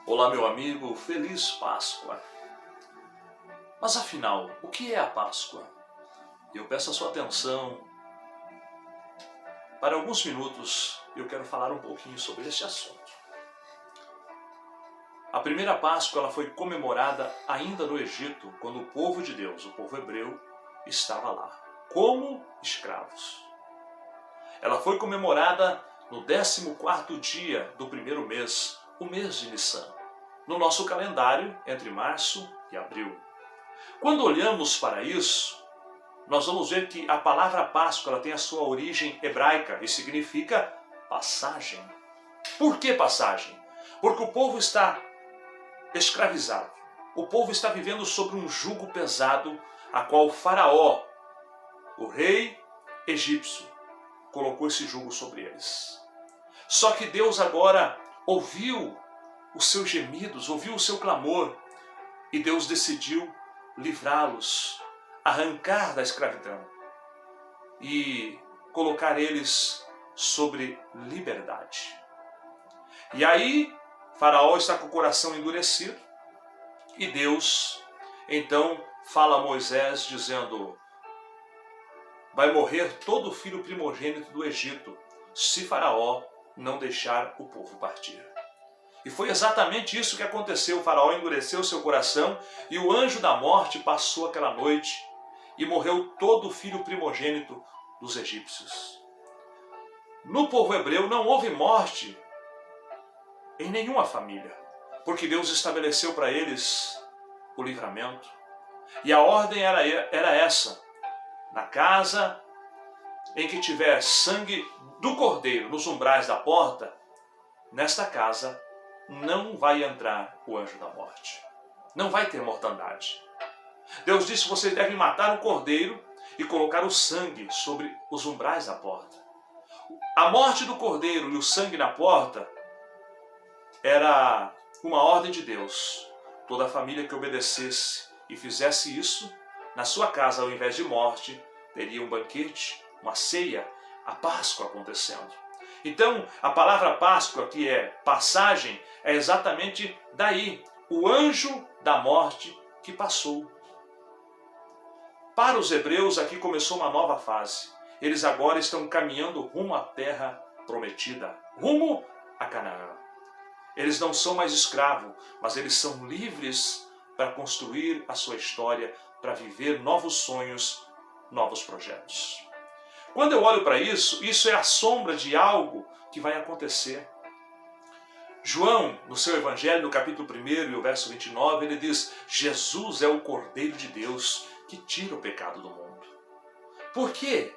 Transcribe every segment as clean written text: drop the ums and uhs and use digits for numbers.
Olá, meu amigo, feliz Páscoa! Mas afinal, o que é a Páscoa? Eu peço a sua atenção. Para alguns minutos, eu quero falar um pouquinho sobre este assunto. A primeira Páscoa ela foi comemorada ainda no Egito, quando o povo de Deus, o povo hebreu, estava lá, como escravos. Ela foi comemorada no 14º dia do primeiro mês, o mês de Nissan, no nosso calendário entre março e abril. Quando olhamos para isso, nós vamos ver que a palavra Páscoa ela tem a sua origem hebraica e significa passagem. Por que passagem? Porque o povo está escravizado. O povo está vivendo sobre um jugo pesado, a qual o faraó, o rei egípcio, colocou esse jugo sobre eles. Só que Deus agora ouviu os seus gemidos, ouviu o seu clamor, e Deus decidiu livrá-los, arrancar da escravidão e colocar eles sobre liberdade. E aí, Faraó está com o coração endurecido e Deus então fala a Moisés dizendo: vai morrer todo filho primogênito do Egito se Faraó não deixar o povo partir. E foi exatamente isso que aconteceu. O faraó endureceu seu coração e o anjo da morte passou aquela noite e morreu todo o filho primogênito dos egípcios. No povo hebreu não houve morte em nenhuma família, porque Deus estabeleceu para eles o livramento. E a ordem era essa: na casa em que tiver sangue do cordeiro nos umbrais da porta, nesta casa não vai entrar o anjo da morte. Não vai ter mortandade. Deus disse: vocês devem matar o cordeiro e colocar o sangue sobre os umbrais da porta. A morte do cordeiro e o sangue na porta era uma ordem de Deus. Toda a família que obedecesse e fizesse isso, na sua casa, ao invés de morte, teria um banquete, uma ceia, a Páscoa acontecendo. Então, a palavra Páscoa, que é passagem, é exatamente daí, o anjo da morte que passou. Para os hebreus, aqui começou uma nova fase. Eles agora estão caminhando rumo à terra prometida, rumo a Canaã. Eles não são mais escravos, mas eles são livres para construir a sua história, para viver novos sonhos, novos projetos. Quando eu olho para isso, isso é a sombra de algo que vai acontecer. João, no seu Evangelho, no capítulo 1 e o verso 29, ele diz: Jesus é o Cordeiro de Deus que tira o pecado do mundo. Por quê?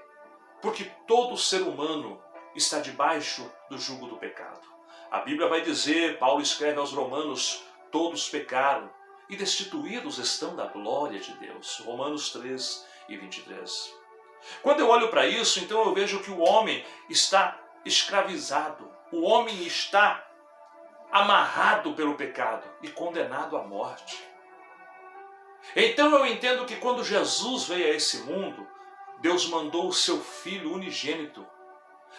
Porque todo ser humano está debaixo do jugo do pecado. A Bíblia vai dizer, Paulo escreve aos Romanos: todos pecaram e destituídos estão da glória de Deus. Romanos 3 e 23. Quando eu olho para isso, então eu vejo que o homem está escravizado. O homem está amarrado pelo pecado e condenado à morte. Então eu entendo que quando Jesus veio a esse mundo, Deus mandou o seu Filho unigênito,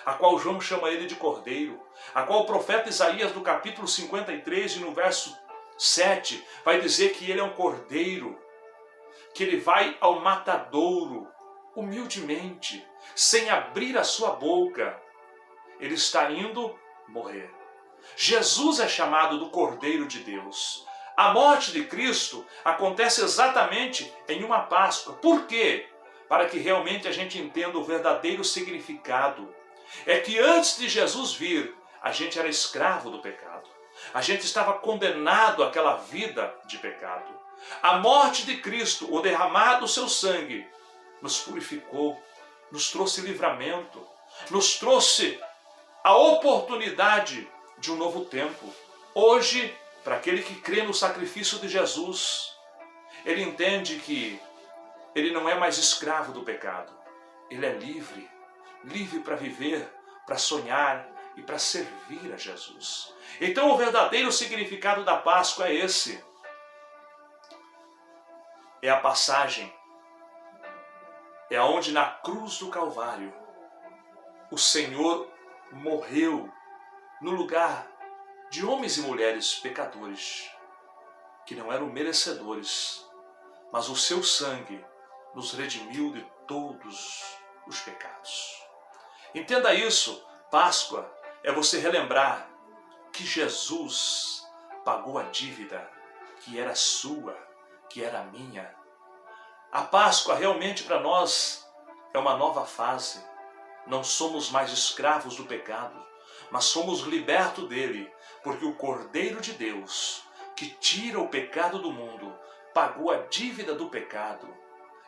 a qual João chama ele de Cordeiro, a qual o profeta Isaías, no capítulo 53 e no verso 7, vai dizer que ele é um cordeiro, que ele vai ao matadouro, humildemente, sem abrir a sua boca. Ele está indo morrer. Jesus é chamado do Cordeiro de Deus. A morte de Cristo acontece exatamente em uma Páscoa. Por quê? Para que realmente a gente entenda o verdadeiro significado. É que antes de Jesus vir, a gente era escravo do pecado. A gente estava condenado àquela vida de pecado. A morte de Cristo, o derramado do seu sangue, nos purificou, nos trouxe livramento, nos trouxe a oportunidade de um novo tempo. Hoje, para aquele que crê no sacrifício de Jesus, ele entende que ele não é mais escravo do pecado. Ele é livre, livre para viver, para sonhar e para servir a Jesus. Então o verdadeiro significado da Páscoa é esse. É a passagem. É onde na cruz do Calvário o Senhor morreu no lugar de homens e mulheres pecadores, que não eram merecedores, mas o seu sangue nos redimiu de todos os pecados. Entenda isso, Páscoa é você relembrar que Jesus pagou a dívida que era sua, que era minha. A Páscoa realmente para nós é uma nova fase. Não somos mais escravos do pecado, mas somos libertos dele, porque o Cordeiro de Deus, que tira o pecado do mundo, pagou a dívida do pecado.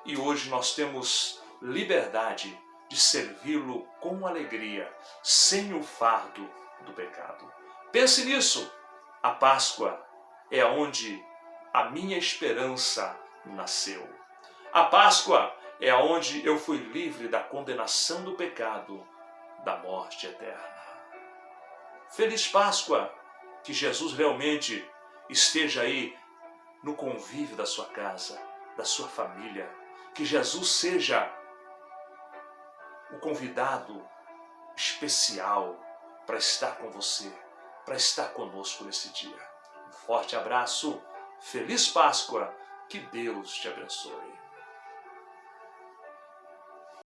E hoje nós temos liberdade de servi-lo com alegria, sem o fardo do pecado. Pense nisso. A Páscoa é onde a minha esperança nasceu. A Páscoa é onde eu fui livre da condenação do pecado, da morte eterna. Feliz Páscoa! Que Jesus realmente esteja aí no convívio da sua casa, da sua família. Que Jesus seja o convidado especial para estar com você, para estar conosco nesse dia. Um forte abraço, feliz Páscoa, que Deus te abençoe.